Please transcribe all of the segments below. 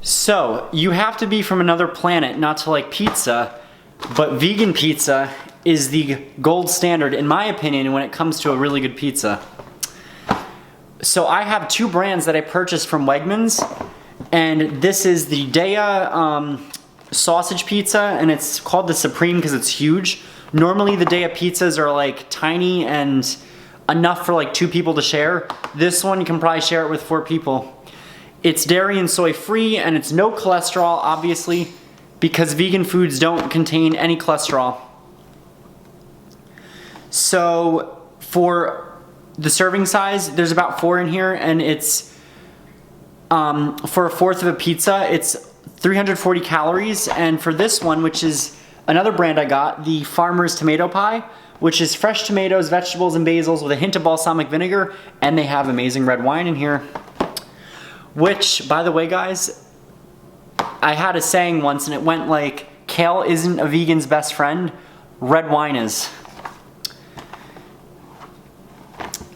So, you have to be from another planet not to like pizza, but vegan pizza is the gold standard, in my opinion, when it comes to a really good pizza. So I have two brands that I purchased from Wegmans, and this is the Dea sausage pizza, and it's called the Supreme because it's huge. Normally the Dea pizzas are like tiny and enough for like 2 people to share. This one you can probably share it with 4 people. It's dairy and soy free, and it's no cholesterol, obviously, because vegan foods don't contain any cholesterol. So for the serving size, there's about 4 in here, and it's for a fourth of a pizza, it's 340 calories. And for this one, which is another brand I got, the Farmer's Tomato Pie, which is fresh tomatoes, vegetables, and basils with a hint of balsamic vinegar, and they have amazing red wine in here. Which, by the way, guys, I had a saying once, and it went like, kale isn't a vegan's best friend, red wine is.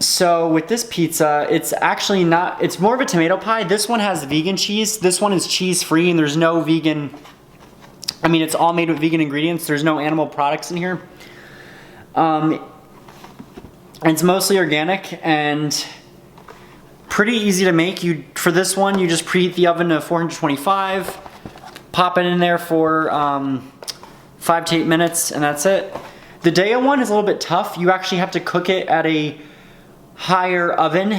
So with this pizza, it's actually not, it's more of a tomato pie. This one has vegan cheese. This one is cheese free, and there's no vegan, I mean, it's all made with vegan ingredients. There's no animal products in here. It's mostly organic and pretty easy to make. For this one, you just preheat the oven to 425, pop it in there for 5 to 8 minutes, and that's it. The Dea one is a little bit tough. You actually have to cook it at a higher oven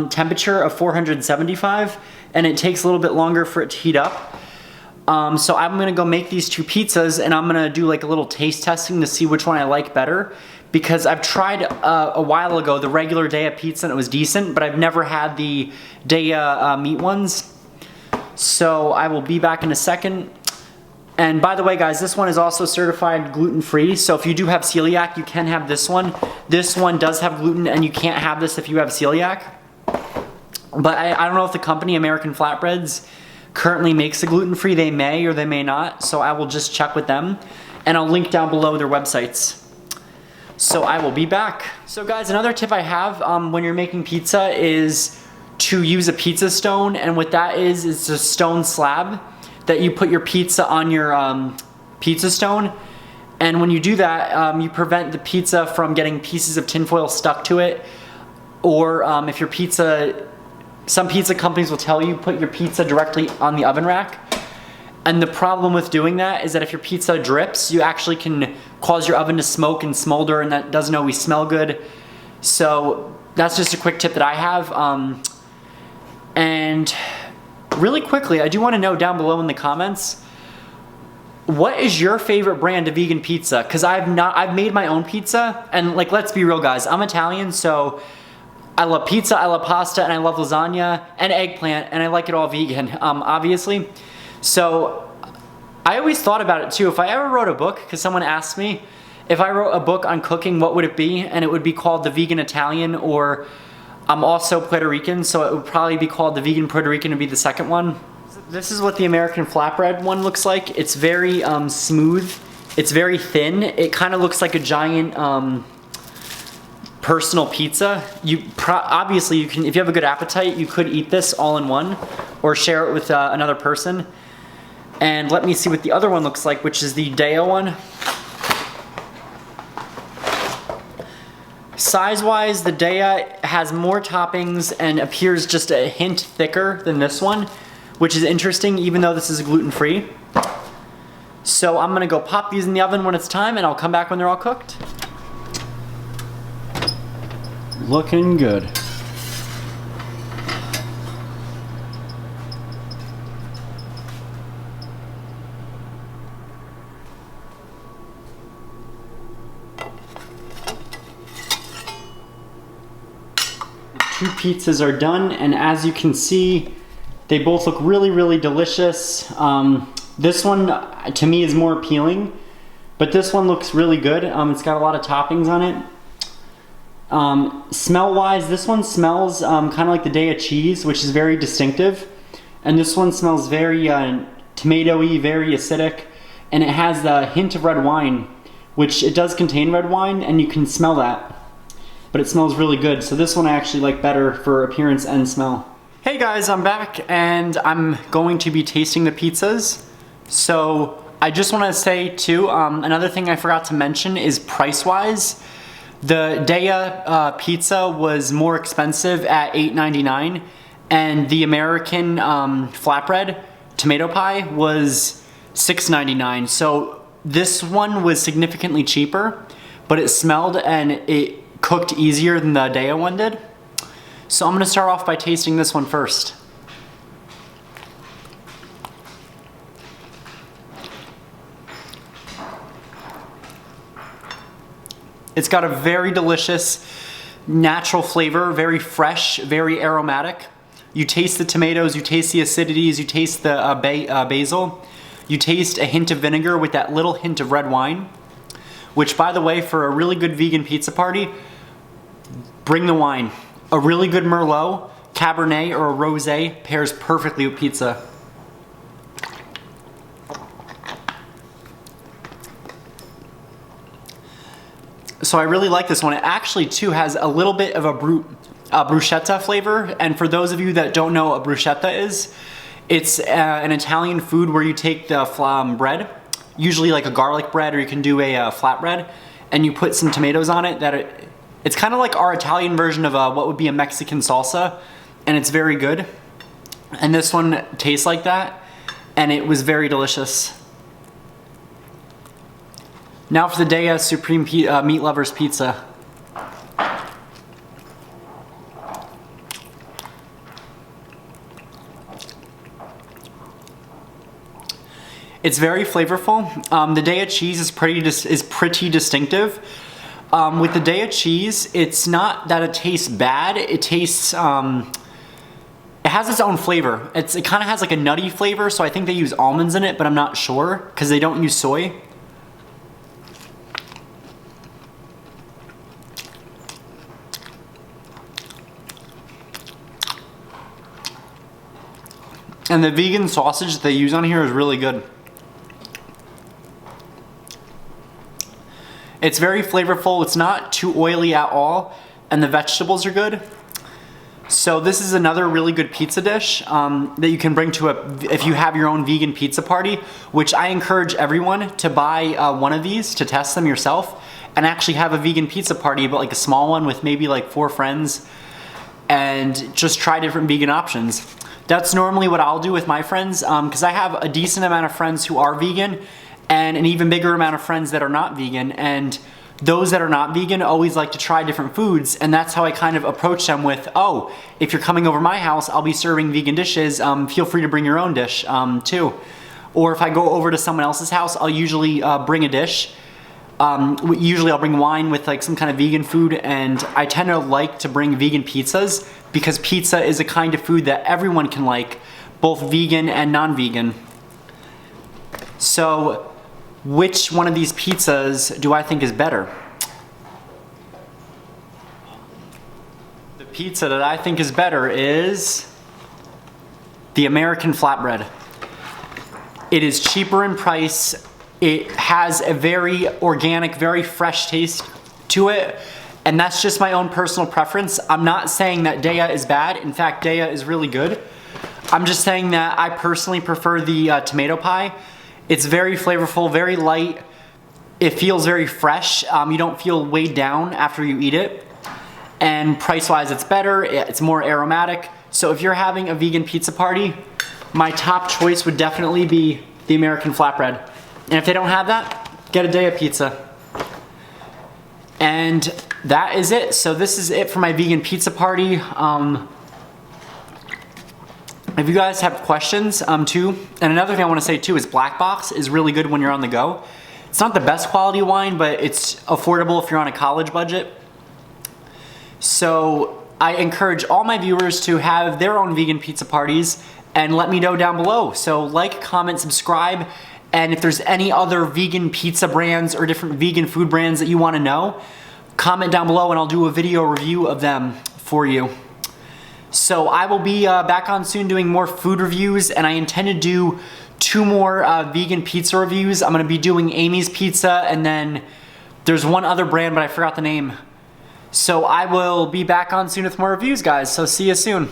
temperature of 475, and it takes a little bit longer for it to heat up. So I'm gonna go make these 2 pizzas, and I'm gonna do like a little taste testing to see which one I like better, because I've tried a while ago the regular Dea pizza and it was decent, but I've never had the Dea meat ones. So I will be back in a second. And by the way, guys, this one is also certified gluten-free, so if you do have celiac, you can have this one. This one does have gluten, and you can't have this if you have celiac. But I don't know if the company, American Flatbreads, currently makes a gluten-free. They may or they may not, so I will just check with them. And I'll link down below their websites. So I will be back. So guys, another tip I have when you're making pizza is to use a pizza stone, and what that is a stone slab that you put your pizza on your pizza stone. And when you do that, you prevent the pizza from getting pieces of tinfoil stuck to it. Or if your pizza, some pizza companies will tell you put your pizza directly on the oven rack. And the problem with doing that is that if your pizza drips, you actually can cause your oven to smoke and smolder, and that doesn't always smell good. So that's just a quick tip that I have. And really quickly, I do want to know down below in the comments, what is your favorite brand of vegan pizza? Because I've made my own pizza, and like, let's be real, guys, I'm Italian, so I love pizza, I love pasta, and I love lasagna and eggplant, and I like it all vegan, obviously. So I always thought about it too. If I ever wrote a book, because someone asked me, if I wrote a book on cooking, what would it be? And it would be called The Vegan Italian, or I'm also Puerto Rican, so it would probably be called The Vegan Puerto Rican, would be the second one. This is what the American Flatbread one looks like. It's very smooth. It's very thin. It kind of looks like a giant personal pizza. Obviously, you can, if you have a good appetite, you could eat this all in one, or share it with another person. And let me see what the other one looks like, which is the Dea one. Size-wise, the Dea has more toppings and appears just a hint thicker than this one, which is interesting, even though this is gluten-free. So I'm gonna go pop these in the oven when it's time, and I'll come back when they're all cooked. Looking good. Two pizzas are done, and as you can see, they both look really, really delicious. This one, to me, is more appealing, but this one looks really good. It's got a lot of toppings on it. Smell-wise, this one smells kind of like the Dea cheese, which is very distinctive. And this one smells very tomatoey, very acidic, and it has the hint of red wine, which it does contain red wine, and you can smell that. But it smells really good, so this one I actually like better for appearance and smell. Hey guys, I'm back and I'm going to be tasting the pizzas. So I just want to say too, another thing I forgot to mention is price-wise. The Dea pizza was more expensive at $8.99, and the American flatbread tomato pie was $6.99. So this one was significantly cheaper, but it smelled and it cooked easier than the Dea one did. So I'm gonna start off by tasting this one first. It's got a very delicious, natural flavor, very fresh, very aromatic. You taste the tomatoes, you taste the acidities, you taste the basil. You taste a hint of vinegar with that little hint of red wine, which, by the way, for a really good vegan pizza party, bring the wine. A really good merlot, cabernet, or a rosé pairs perfectly with pizza. So I really like this one. It actually too has a little bit of a bruschetta flavor, and for those of you that don't know what bruschetta is, it's an Italian food where you take the bread, usually like a garlic bread, or you can do a flatbread, and you put some tomatoes on it. It's kind of like our Italian version of what would be a Mexican salsa, and it's very good. And this one tastes like that, and it was very delicious. Now for the Dea Supreme Meat Lovers Pizza. It's very flavorful. The Dea cheese is pretty distinctive. With the Dea cheese, it's not that it tastes bad. It tastes, it has its own flavor. It kind of has like a nutty flavor, so I think they use almonds in it, but I'm not sure because they don't use soy. And the vegan sausage that they use on here is really good. It's very flavorful, it's not too oily at all, and the vegetables are good. So this is another really good pizza dish that you can bring to if you have your own vegan pizza party, which I encourage everyone to buy one of these to test them yourself and actually have a vegan pizza party, but like a small one with maybe like 4 friends, and just try different vegan options. That's normally what I'll do with my friends because I have a decent amount of friends who are vegan and an even bigger amount of friends that are not vegan, and those that are not vegan always like to try different foods, and that's how I kind of approach them with, oh, if you're coming over my house, I'll be serving vegan dishes, feel free to bring your own dish too. Or if I go over to someone else's house, I'll usually bring a dish. Usually I'll bring wine with like some kind of vegan food, and I tend to like to bring vegan pizzas because pizza is a kind of food that everyone can like, both vegan and non-vegan. So which one of these pizzas do I think is better? The pizza that I think is better is the American flatbread. It is cheaper in price. It has a very organic, very fresh taste to it, and that's just my own personal preference. I'm not saying that Dea is bad. In fact, Dea is really good. I'm just saying that I personally prefer the tomato pie. It's very flavorful, very light. It feels very fresh. You don't feel weighed down after you eat it. And price-wise, it's better. It's more aromatic. So if you're having a vegan pizza party, my top choice would definitely be the American flatbread. And if they don't have that, get a Dea pizza. And that is it. So this is it for my vegan pizza party. If you guys have questions too, and another thing I want to say too is Black Box is really good when you're on the go. It's not the best quality wine, but it's affordable if you're on a college budget. So I encourage all my viewers to have their own vegan pizza parties and let me know down below. So like, comment, subscribe, and if there's any other vegan pizza brands or different vegan food brands that you want to know, comment down below and I'll do a video review of them for you. So I will be back on soon doing more food reviews, and I intend to do 2 more vegan pizza reviews. I'm going to be doing Amy's Pizza, and then there's one other brand, but I forgot the name. So I will be back on soon with more reviews, guys. So see you soon.